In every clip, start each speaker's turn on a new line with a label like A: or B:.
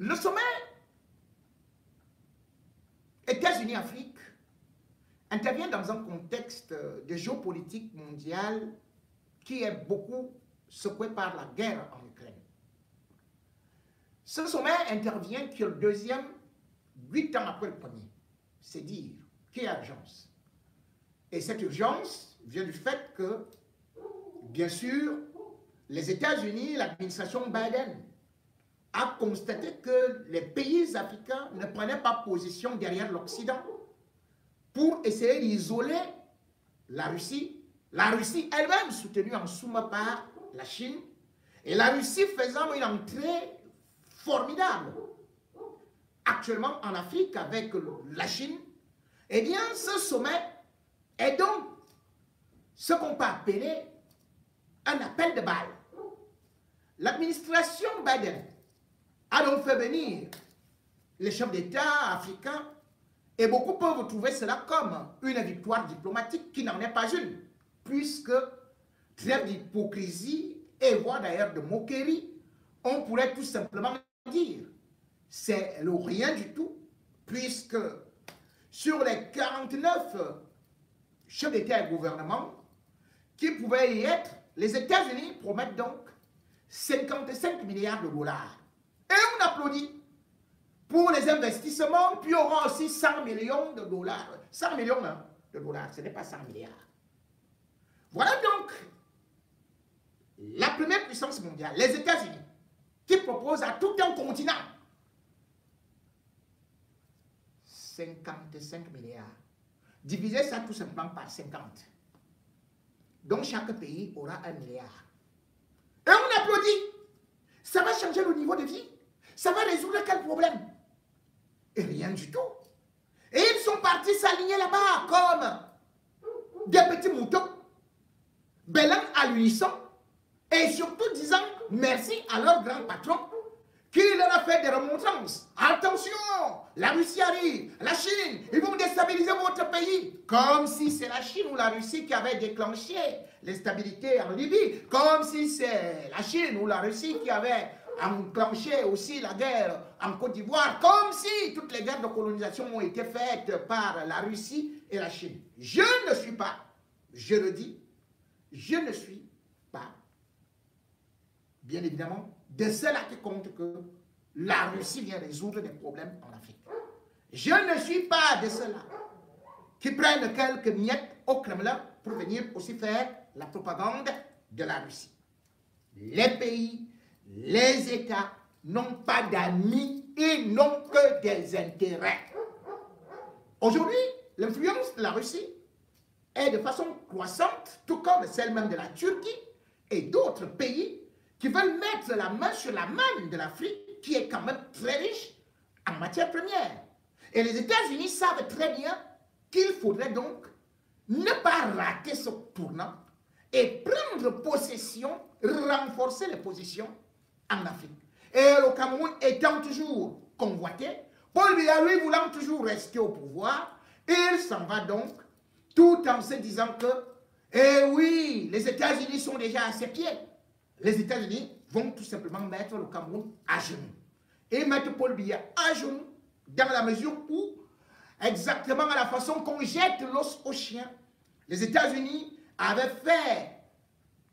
A: Le sommet États-Unis-Afrique intervient dans un contexte de géopolitique mondiale qui est beaucoup secoué par la guerre en Ukraine. Ce sommet intervient qui est le deuxième, 8 ans après le premier. C'est dire qu'il y a urgence. Et cette urgence vient du fait que, bien sûr, les États-Unis, l'administration Biden, a constaté que les pays africains ne prenaient pas position derrière l'Occident pour essayer d'isoler la Russie elle-même soutenue en somme par la Chine, et la Russie faisant une entrée formidable actuellement en Afrique avec la Chine. Eh bien, ce sommet est donc ce qu'on peut appeler un appel de balle. L'administration Biden a donc fait venir les chefs d'État africains et beaucoup peuvent trouver cela comme une victoire diplomatique qui n'en est pas une, puisque trêve d'hypocrisie et voire d'ailleurs de moquerie, on pourrait tout simplement dire c'est le rien du tout, puisque sur les 49 chefs d'État et gouvernement qui pouvaient y être, les États-Unis promettent donc 55 milliards de dollars. Et on applaudit pour les investissements, puis il y aura aussi 100 millions de dollars. 100 millions de dollars, ce n'est pas 100 milliards. Voilà donc la première puissance mondiale, les États-Unis, qui propose à tout un continent 55 milliards. Divisez ça tout simplement par 50. Donc chaque pays aura 1 milliard. Et on applaudit. Ça va changer le niveau de vie. Ça va résoudre quel problème? Et rien du tout. Et ils sont partis s'aligner là-bas comme des petits moutons, bêlant à l'unisson, et surtout disant merci à leur grand patron qui leur a fait des remontrances. Attention, la Russie arrive, la Chine, ils vont déstabiliser votre pays. Comme si c'est la Chine ou la Russie qui avait déclenché l'instabilité en Libye. Comme si c'est la Chine ou la Russie qui avait enclenché aussi la guerre en Côte d'Ivoire. Comme si toutes les guerres de colonisation ont été faites par la Russie et la Chine. Je ne suis pas, je le dis, je ne suis pas, bien évidemment, de ceux-là qui comptent que la Russie vient résoudre des problèmes en Afrique. Je ne suis pas de ceux-là qui prennent quelques miettes au Kremlin pour venir aussi faire la propagande de la Russie. Les pays, les États n'ont pas d'amis, ils n'ont que des intérêts. Aujourd'hui, l'influence de la Russie est de façon croissante, tout comme celle même de la Turquie et d'autres pays qui veulent mettre la main sur la manne de l'Afrique, qui est quand même très riche en matières premières. Et les États-Unis savent très bien qu'il faudrait donc ne pas rater ce tournant et prendre possession, renforcer les positions en Afrique. Et le Cameroun étant toujours convoité, Paul Biya, lui, voulant toujours rester au pouvoir, il s'en va donc tout en se disant que, eh oui, les États-Unis sont déjà à ses pieds. Les États-Unis vont tout simplement mettre le Cameroun à genoux. Et mettre Paul Biya à genoux dans la mesure où, exactement à la façon qu'on jette l'os aux chiens, les États-Unis avaient fait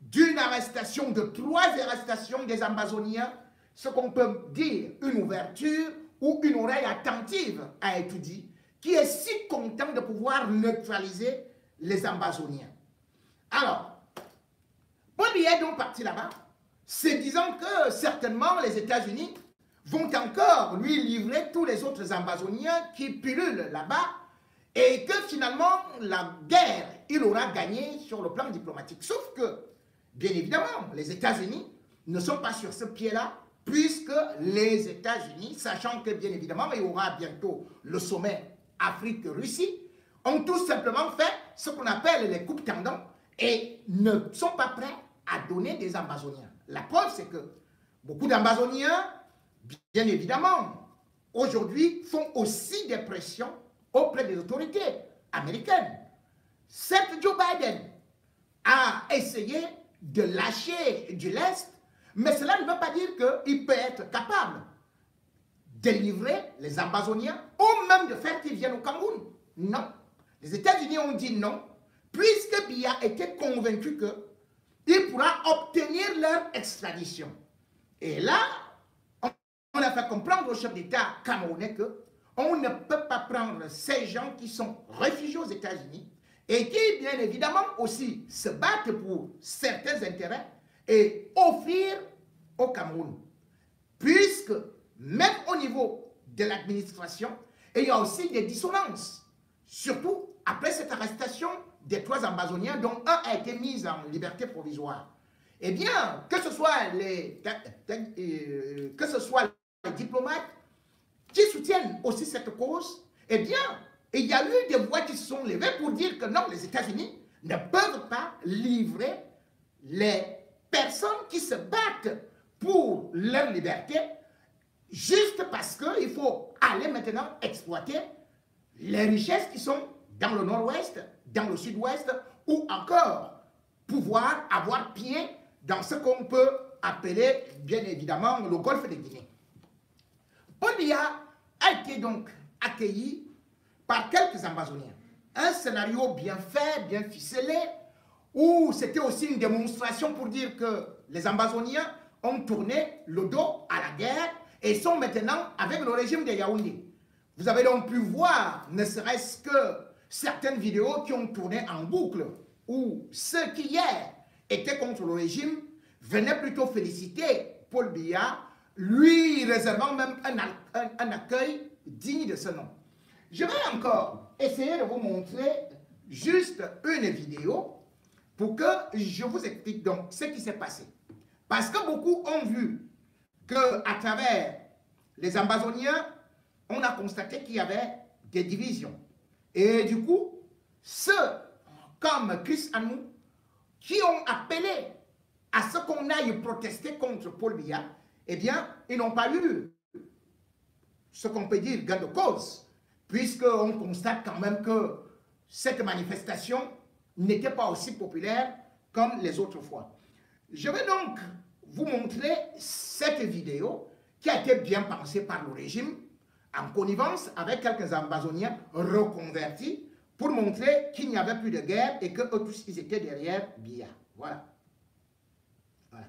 A: d'une arrestation, de 3 arrestations des Ambazoniens, ce qu'on peut dire une ouverture ou une oreille attentive à étudier, qui est si content de pouvoir neutraliser les Ambazoniens. Alors, Paul Biya est donc parti là-bas, se disant que certainement les États-Unis vont encore lui livrer tous les autres Ambazoniens qui pullulent là-bas et que finalement la guerre, il aura gagné sur le plan diplomatique. Sauf que, bien évidemment, les États-Unis ne sont pas sur ce pied-là, puisque les États-Unis, sachant que bien évidemment il y aura bientôt le sommet Afrique-Russie, ont tout simplement fait ce qu'on appelle les coupes tendons et ne sont pas prêts à donner des Ambazoniens. La preuve, c'est que beaucoup d'Ambazoniens, bien évidemment, aujourd'hui font aussi des pressions auprès des autorités américaines. Certes, Joe Biden a essayé de lâcher du lest, mais cela ne veut pas dire qu'il peut être capable délivrer les Ambazoniens ou même de faire qu'ils viennent au Cameroun. Non. Les États-Unis ont dit non, puisque Biya était convaincu qu'il pourra obtenir leur extradition. Et là, on a fait comprendre au chef d'État camerounais qu'on ne peut pas prendre ces gens qui sont réfugiés aux États-Unis et qui, bien évidemment, aussi se battent pour certains intérêts et offrir au Cameroun. Puisque, même au niveau de l'administration, il y a aussi des dissonances. Surtout après cette arrestation des 3 Ambazoniens, dont un a été mis en liberté provisoire. Eh bien, que ce soit les diplomates qui soutiennent aussi cette cause, eh bien, il y a eu des voix qui se sont levées pour dire que non, les États-Unis ne peuvent pas livrer les personnes qui se battent pour leur liberté juste parce qu'il faut aller maintenant exploiter les richesses qui sont dans le nord-ouest, dans le sud-ouest, ou encore pouvoir avoir pied dans ce qu'on peut appeler, bien évidemment, le golfe de Guinée. Paul Biya a été donc accueilli par quelques Ambazoniens. Un scénario bien fait, bien ficelé, où c'était aussi une démonstration pour dire que les Ambazoniens ont tourné le dos à la guerre et sont maintenant avec le régime de Yaoundé. Vous avez donc pu voir, ne serait-ce que certaines vidéos qui ont tourné en boucle, où ceux qui hier étaient contre le régime venaient plutôt féliciter Paul Biya, lui réservant même un accueil digne de ce nom. Je vais encore essayer de vous montrer juste une vidéo pour que je vous explique donc ce qui s'est passé. Parce que beaucoup ont vu qu'à travers les Ambazoniens, on a constaté qu'il y avait des divisions. Et du coup, ceux comme Chris Anou, qui ont appelé à ce qu'on aille protester contre Paul Biya, eh bien, ils n'ont pas eu ce qu'on peut dire gain de cause, puisqu'on constate quand même que cette manifestation n'était pas aussi populaire comme les autres fois. Je vais donc vous montrer cette vidéo qui a été bien pensée par le régime, en connivence avec quelques Ambazoniens reconvertis, pour montrer qu'il n'y avait plus de guerre et qu'eux tous, ils étaient derrière Biya. Voilà. Voilà.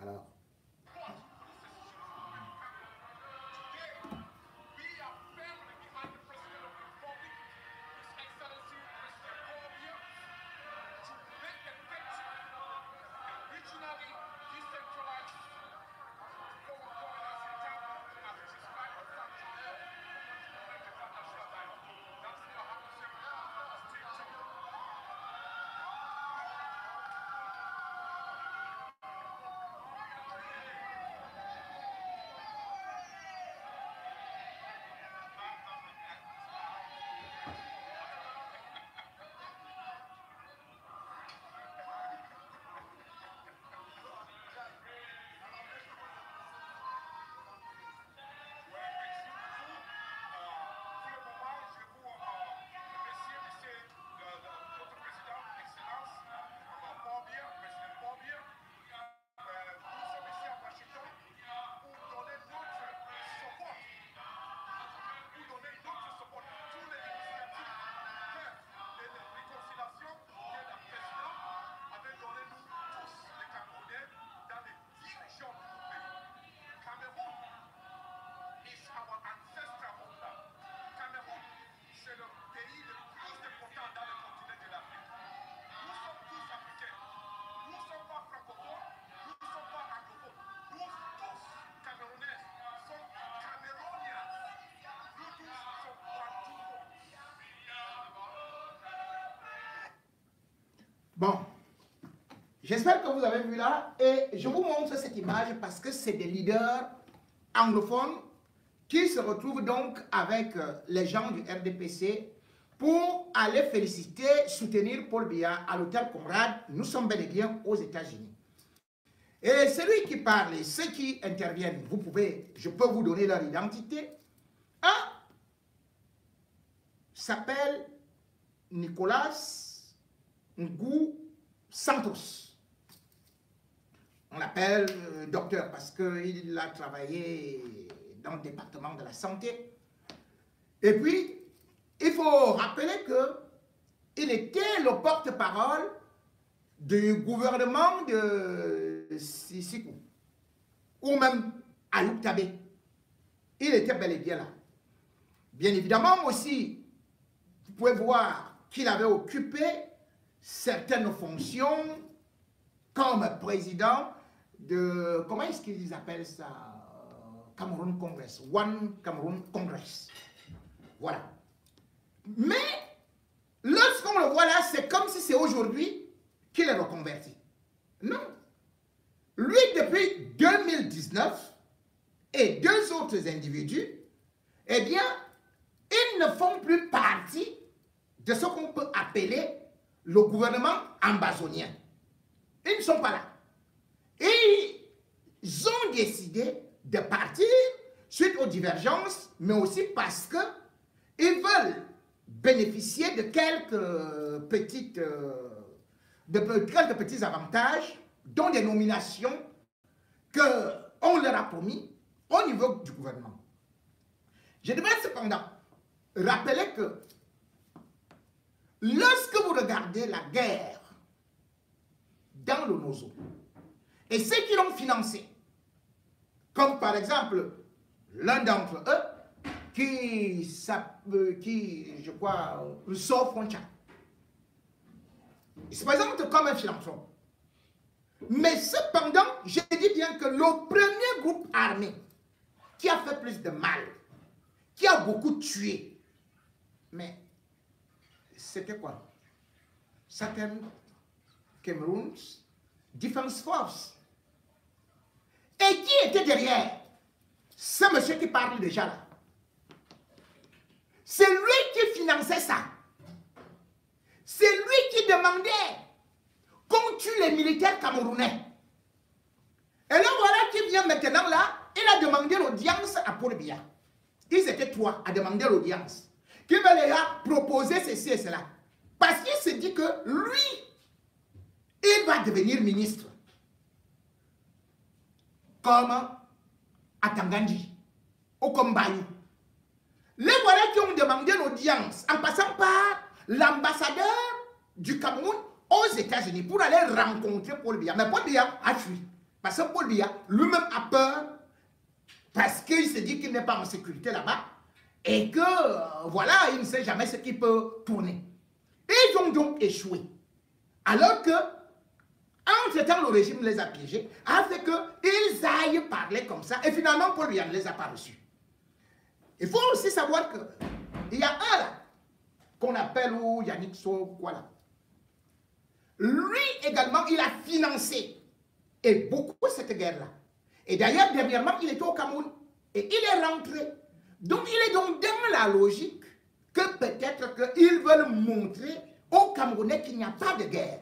A: Alors. Bon, j'espère que vous avez vu là et je vous montre cette image parce que c'est des leaders anglophones qui se retrouvent donc avec les gens du RDPC pour aller féliciter, soutenir Paul Biya à l'hôtel Conrad. Nous sommes bel et bien aux États-Unis. Et celui qui parle et ceux qui interviennent, je peux vous donner leur identité. Un s'appelle Nicolas Ngou Santos. On l'appelle docteur parce qu'il a travaillé dans le département de la santé. Et puis, il faut rappeler qu'il était le porte-parole du gouvernement de Sissikou, ou même Ayoub Tabé. Il était bel et bien là. Bien évidemment aussi, vous pouvez voir qu'il avait occupé certaines fonctions comme président de, comment est-ce qu'ils appellent ça, Cameroun Congress, One Cameroun Congress. Voilà. Mais, lorsqu'on le voit là, c'est comme si c'est aujourd'hui qu'il est reconverti. Non. Lui, depuis 2019, et deux autres individus, eh bien, ils ne font plus partie de ce qu'on peut appeler le gouvernement ambazonien. Ils ne sont pas là. Et ils ont décidé de partir suite aux divergences, mais aussi parce qu'ils veulent bénéficier de quelques petits avantages, dont des nominations qu'on leur a promis au niveau du gouvernement. Je devrais cependant rappeler que lorsque vous regardez la guerre dans le Nozo, et ceux qui l'ont financé, comme par exemple l'un d'entre eux, qui je crois, sort Froncha, il se présente comme un philanthrope. Mais cependant, je dis bien que le premier groupe armé qui a fait plus de mal, qui a beaucoup tué, mais c'était quoi? Southern Cameroon's Defense Force. Et qui était derrière? Ce monsieur qui parle déjà là. C'est lui qui finançait ça. C'est lui qui demandait qu'on tue les militaires camerounais. Et là, voilà qui vient maintenant là, il a demandé l'audience à Paul Biya. Ils étaient trois à demander l'audience. Qui va les proposer ceci et cela. Parce qu'il se dit que lui, il va devenir ministre. Comme à Tangandji, ou comme Bayou. Les voilà qui ont demandé l'audience en passant par l'ambassadeur du Cameroun aux États-Unis pour aller rencontrer Paul Biya. Mais Paul Biya a fui. Parce que Paul Biya lui-même a peur parce qu'il se dit qu'il n'est pas en sécurité là-bas et que, voilà, il ne sait jamais ce qui peut tourner. Ils ont donc échoué. Alors que, entre-temps, le régime les a piégés, a fait qu'ils aillent parler comme ça. Et finalement, Paul Biya ne les a pas reçus. Il faut aussi savoir qu'il y a un là, qu'on appelle Yannick So, voilà. Lui également, il a financé, et beaucoup, cette guerre-là. Et d'ailleurs, dernièrement, il était au Cameroun, et il est rentré. Donc, il est donc dans la logique que peut-être qu'ils veulent montrer aux Camerounais qu'il n'y a pas de guerre.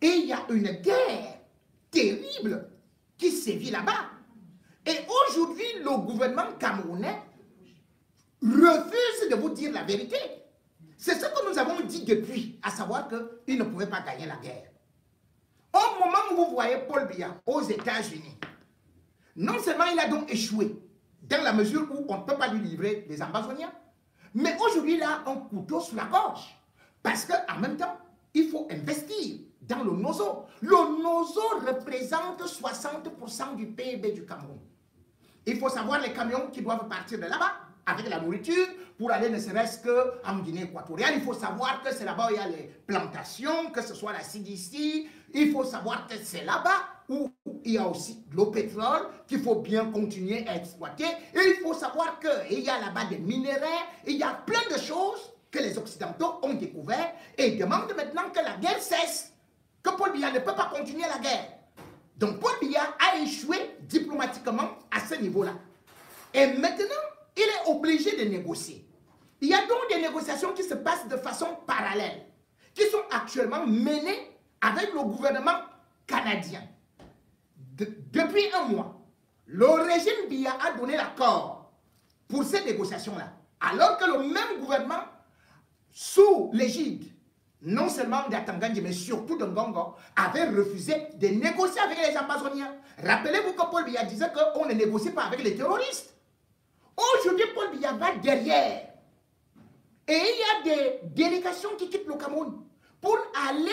A: Et il y a une guerre terrible qui sévit là-bas. Et aujourd'hui, le gouvernement camerounais refuse de vous dire la vérité. C'est ce que nous avons dit depuis, à savoir qu'il ne pouvait pas gagner la guerre. Au moment où vous voyez Paul Biya aux États-Unis, non seulement il a donc échoué, dans la mesure où on ne peut pas lui livrer les Ambazoniens, mais aujourd'hui il a un couteau sous la gorge. Parce qu'en même temps, il faut investir dans le Nozo. Le Nozo représente 60% du PIB du Cameroun. Il faut savoir les camions qui doivent partir de là-bas avec la nourriture pour aller ne serait-ce qu'en Guinée équatoriale. Il faut savoir que c'est là-bas où il y a les plantations, que ce soit la CDC. Il faut savoir que c'est là-bas où il y a aussi le pétrole qu'il faut bien continuer à exploiter. Et il faut savoir qu'il y a là-bas des minéraux. Il y a plein de choses que les Occidentaux ont découvert et demandent maintenant que la guerre cesse. Que Paul Biya ne peut pas continuer la guerre. Donc Paul Biya a échoué diplomatiquement à ce niveau-là. Et maintenant, il est obligé de négocier. Il y a donc des négociations qui se passent de façon parallèle, qui sont actuellement menées avec le gouvernement canadien. Depuis un mois, le régime Biya a donné l'accord pour ces négociations-là. Alors que le même gouvernement, sous l'égide non seulement d'Atangandji, mais surtout de Ngongo, avait refusé de négocier avec les Ambazoniens. Rappelez-vous que Paul Biya disait qu'on ne négocie pas avec les terroristes. Aujourd'hui, Paul Biya va derrière. Et il y a des délégations qui quittent le Cameroun pour aller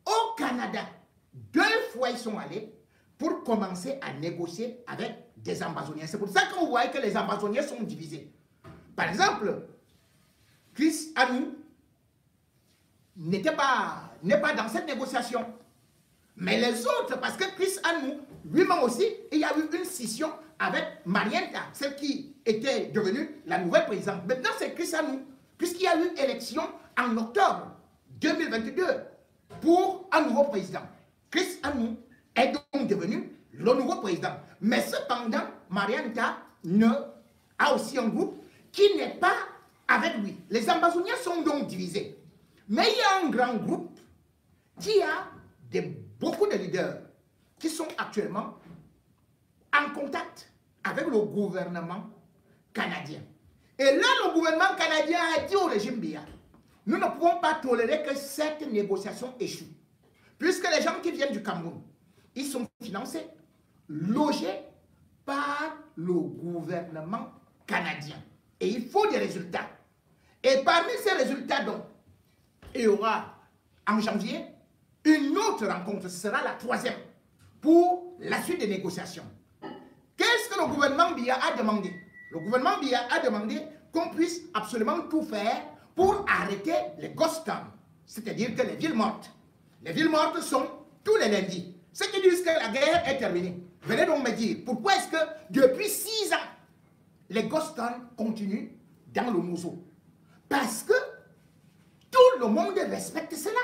A: au Canada. 2 fois, ils sont allés pour commencer à négocier avec des Ambazoniens. C'est pour ça que vous voyez que les Ambazoniens sont divisés. Par exemple, Chris Anou n'est pas dans cette négociation. Mais les autres, parce que Chris Anou, lui-même aussi, il y a eu une scission avec Marienta, celle qui était devenue la nouvelle présidente. Maintenant, c'est Chris Anou, puisqu'il y a eu élection en octobre 2022 pour un nouveau président. Chris Anou est donc devenu le nouveau président. Mais cependant, Marienta a aussi un groupe qui n'est pas avec lui. Les Ambazoniens sont donc divisés. Mais il y a un grand groupe qui a beaucoup de leaders qui sont actuellement en contact avec le gouvernement canadien. Et là, le gouvernement canadien a dit au régime Biya, nous ne pouvons pas tolérer que cette négociation échoue. Puisque les gens qui viennent du Cameroun, ils sont financés, logés par le gouvernement canadien. Et il faut des résultats. Et parmi ces résultats, donc, il y aura en janvier une autre rencontre, ce sera la 3e, pour la suite des négociations. Qu'est-ce que le gouvernement Biya a demandé? Le gouvernement Biya a demandé qu'on puisse absolument tout faire pour arrêter les ghost towns, c'est-à-dire que les villes mortes. Les villes mortes sont tous les lundis. Ceux qui disent que la guerre est terminée, venez donc me dire, pourquoi est-ce que depuis 6 ans, les ghost towns continuent dans le museau? Parce que tout le monde respecte cela.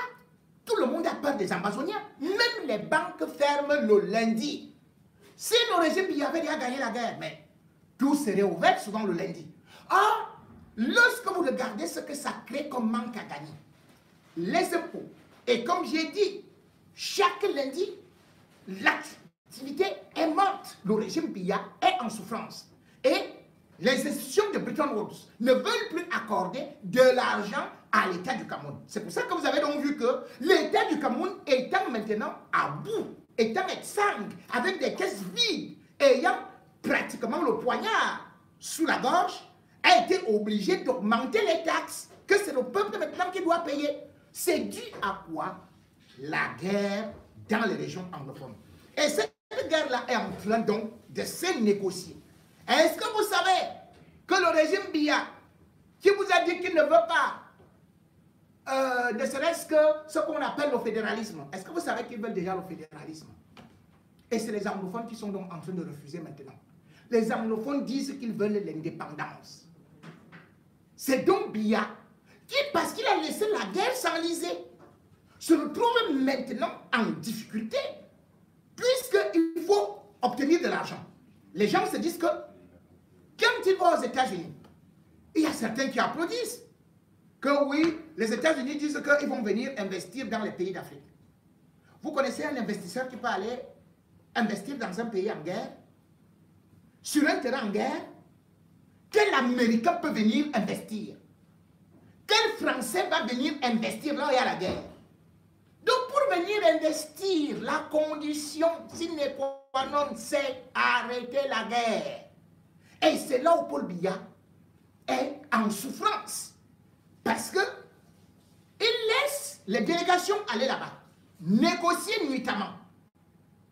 A: Tout le monde a peur des Ambazoniens. Même les banques ferment le lundi. Si le régime y avait déjà gagné la guerre, mais tout serait ouvert souvent le lundi. Or, lorsque vous regardez ce que ça crée comme manque à gagner, les impôts, et comme j'ai dit, chaque lundi, l'activité est morte. Le régime Biya est en souffrance. Et les institutions de Bretton Woods ne veulent plus accorder de l'argent à l'État du Cameroun. C'est pour ça que vous avez donc vu que l'État du Cameroun étant maintenant à bout, étant exsangue, avec des caisses vides, ayant pratiquement le poignard sous la gorge, a été obligé d'augmenter les taxes, que c'est le peuple maintenant qui doit payer. C'est dû à quoi? La guerre dans les régions anglophones. Et cette guerre-là est en train donc de se négocier. Est-ce que vous savez que le régime Biya, qui vous a dit qu'il ne veut pas, ne serait-ce que ce qu'on appelle le fédéralisme, est-ce que vous savez qu'ils veulent déjà le fédéralisme? Et c'est les anglophones qui sont donc en train de refuser maintenant. Les anglophones disent qu'ils veulent l'indépendance. C'est donc Biya qui, parce qu'il a laissé la guerre s'enliser, se retrouve maintenant en difficulté, puisqu'il faut obtenir de l'argent. Les gens se disent que quand ils vont aux États-Unis, il y a certains qui applaudissent que oui, les États-Unis disent qu'ils vont venir investir dans les pays d'Afrique. Vous connaissez un investisseur qui peut aller investir dans un pays en guerre, sur un terrain en guerre? Quel Américain peut venir investir? Quel Français va venir investir là où il y a la guerre? Donc pour venir investir, la condition sine qua non, c'est arrêter la guerre. Et c'est là où Paul Biya est en souffrance. Parce que il laisse les délégations aller là-bas, négocier nuitamment.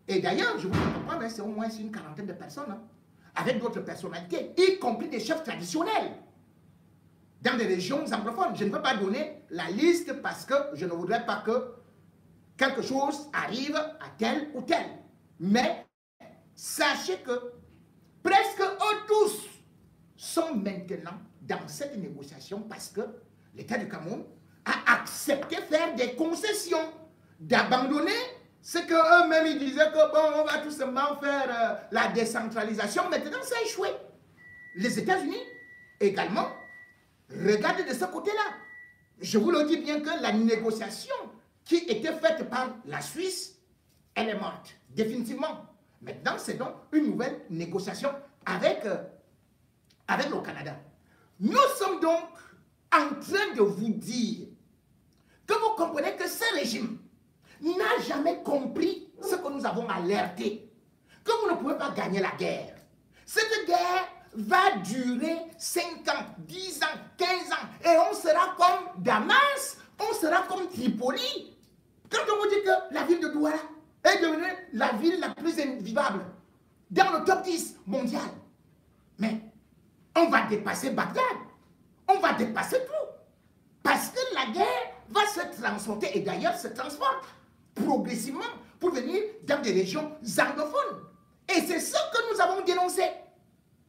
A: Et d'ailleurs, je vous fais comprendre, c'est au moins une quarantaine de personnes, hein, avec d'autres personnalités, y compris des chefs traditionnels, dans des régions anglophones. Je ne peux pas donner la liste parce que je ne voudrais pas que quelque chose arrive à tel ou tel. Mais sachez que presque eux tous sont maintenant dans cette négociation parce que l'État du Cameroun a accepté faire des concessions, d'abandonner ce qu'eux-mêmes ils disaient que bon, on va tout simplement faire la décentralisation. Maintenant, ça a échoué. Les États-Unis également regardent de ce côté-là. Je vous le dis bien que la négociation qui était faite par la Suisse, elle est morte, définitivement. Maintenant, c'est donc une nouvelle négociation avec le Canada. Nous sommes donc en train de vous dire que vous comprenez que ce régime n'a jamais compris ce que nous avons alerté, que vous ne pouvez pas gagner la guerre. Cette guerre va durer 5 ans, 10 ans, 15 ans, et on sera comme Damas, on sera comme Tripoli. Quand on vous dit que la ville de Douala est devenue la ville la plus invivable dans le top 10 mondial, mais on va dépasser Bagdad, on va dépasser tout, parce que la guerre va se transporter, et d'ailleurs se transporte progressivement pour venir dans des régions anglophones. Et c'est ce que nous avons dénoncé.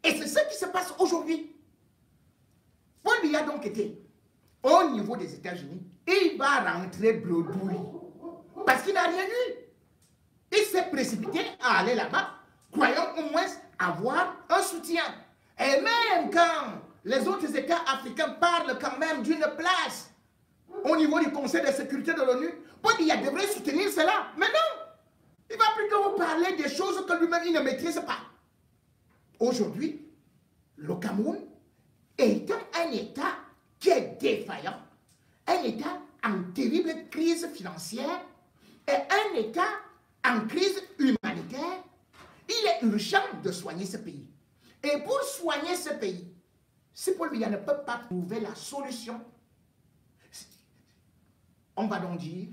A: Et c'est ce qui se passe aujourd'hui. Paul Biya a donc été au niveau des États-Unis. Il va rentrer bredouille. Parce qu'il n'a rien eu. Il s'est précipité à aller là-bas, croyant au moins avoir un soutien. Et même quand les autres États africains parlent quand même d'une place au niveau du Conseil de sécurité de l'ONU, Paul Biya devrait soutenir cela. Mais non, il va plutôt vous parler des choses que lui-même il ne maîtrise pas. Aujourd'hui, le Cameroun étant un État qui est défaillant, un État en terrible crise financière et un État en crise humanitaire, il est urgent de soigner ce pays. Et pour soigner ce pays, si Paul Biya ne peut pas trouver la solution, on va donc dire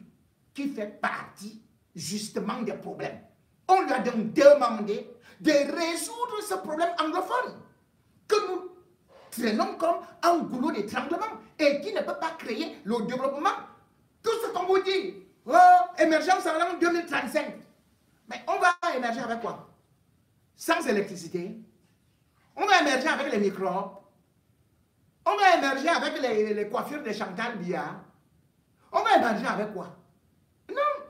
A: qu'il fait partie justement des problèmes. On lui a donc demandé de résoudre ce problème anglophone que nous traînons comme un goulot d'étranglement et qui ne peut pas créer le développement. Tout ce qu'on vous dit, oh, émergence en l'an 2035. Mais on va émerger avec quoi? Sans électricité. On va émerger avec les microbes. On va émerger avec les coiffures de Chantal Biya. On va émerger avec quoi? Non.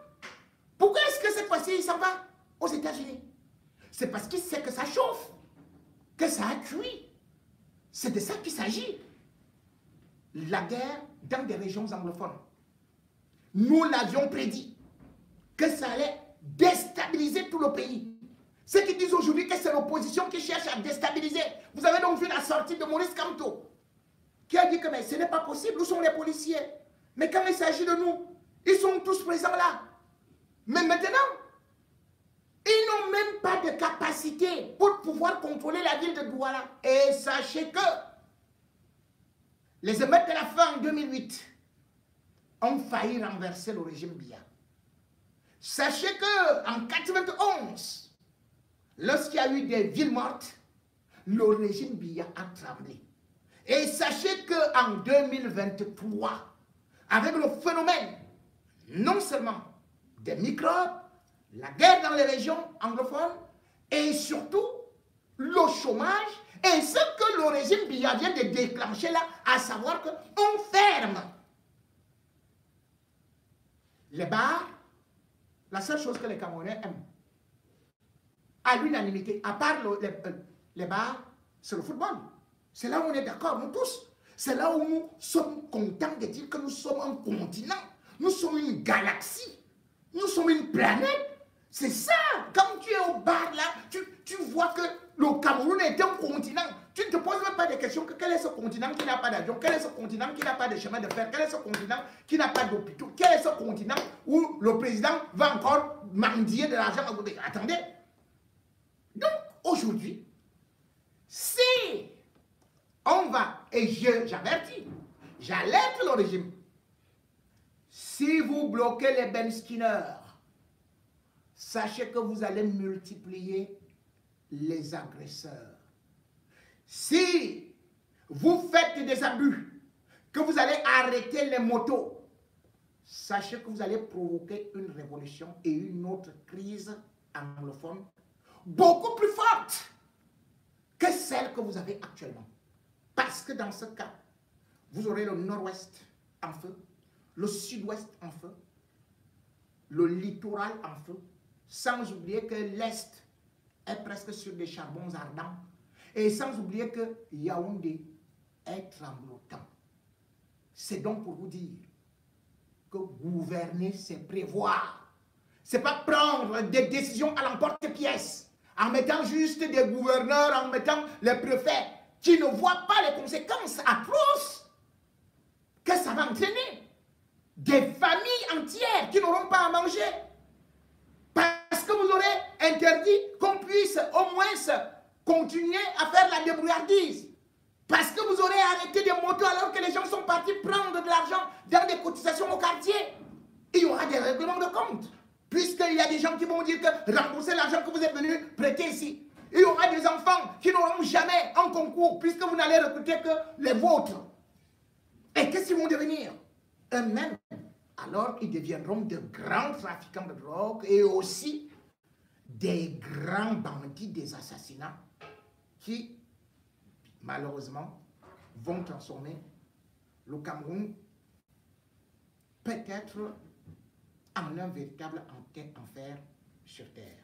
A: Pourquoi est-ce que cette fois-ci, il s'en va aux États-Unis? C'est parce qu'il sait que ça chauffe, que ça a cuit. C'est de ça qu'il s'agit. La guerre dans des régions anglophones. Nous l'avions prédit, que ça allait déstabiliser tout le pays. Ceux qui disent aujourd'hui que c'est l'opposition qui cherche à déstabiliser. Vous avez donc vu la sortie de Maurice Kamto, qui a dit que mais ce n'est pas possible, où sont les policiers? Mais quand il s'agit de nous, ils sont tous présents là. Mais maintenant, ils n'ont même pas de capacité pour pouvoir contrôler la ville de Douala. Et sachez que les émeutes de la faim en 2008 ont failli renverser le régime Biya. Sachez qu'en 1991, lorsqu'il y a eu des villes mortes, le régime Biya a tremblé. Et sachez qu'en 2023, avec le phénomène non seulement des microbes, la guerre dans les régions anglophones et surtout le chômage et ce que le régime Biya vient de déclencher là, à savoir qu'on ferme les bars. La seule chose que les Camerounais aiment, à l'unanimité, à part les bars, c'est le football. C'est là où on est d'accord, nous tous. C'est là où nous sommes contents de dire que nous sommes un continent. Nous sommes une galaxie. Nous sommes une planète. C'est ça. Quand tu es au bar là, tu vois que le Cameroun est un continent. Tu ne te poses même pas de questions que quel est ce continent qui n'a pas d'avion, quel est ce continent qui n'a pas de chemin de fer, quel est ce continent qui n'a pas d'hôpitaux, quel est ce continent où le président va encore mendier de l'argent. Attendez. Donc aujourd'hui, si on va, et j'avertis, j'alerte le régime, si vous bloquez les Ben Skinner, sachez que vous allez multiplier les agresseurs. Si vous faites des abus, que vous allez arrêter les motos, sachez que vous allez provoquer une révolution et une autre crise anglophone beaucoup plus forte que celle que vous avez actuellement. Parce que dans ce cas, vous aurez le nord-ouest en feu, le sud-ouest en feu, le littoral en feu, sans oublier que l'Est est presque sur des charbons ardents, et sans oublier que Yaoundé est tremblotant. C'est donc pour vous dire que gouverner, c'est prévoir. Ce n'est pas prendre des décisions à l'emporte-pièce, en mettant juste des gouverneurs, en mettant les préfets, qui ne voient pas les conséquences atroces que ça va entraîner. des familles entières qui n'auront pas à manger. Parce que vous aurez interdit qu'on puisse au moins continuer à faire la débrouillardise. Parce que vous aurez arrêté des motos alors que les gens sont partis prendre de l'argent dans des cotisations au quartier. Il y aura des règlements de compte. Puisqu'il y a des gens qui vont dire que remboursez l'argent que vous êtes venu prêter ici. Il y aura des enfants qui n'auront jamais un concours puisque vous n'allez recruter que les vôtres. Et qu'est-ce qu'ils vont devenir? Eux-mêmes. Alors ils deviendront de grands trafiquants de drogue et aussi des grands bandits des assassinats qui, malheureusement, vont transformer le Cameroun peut-être en un véritable enfer sur terre.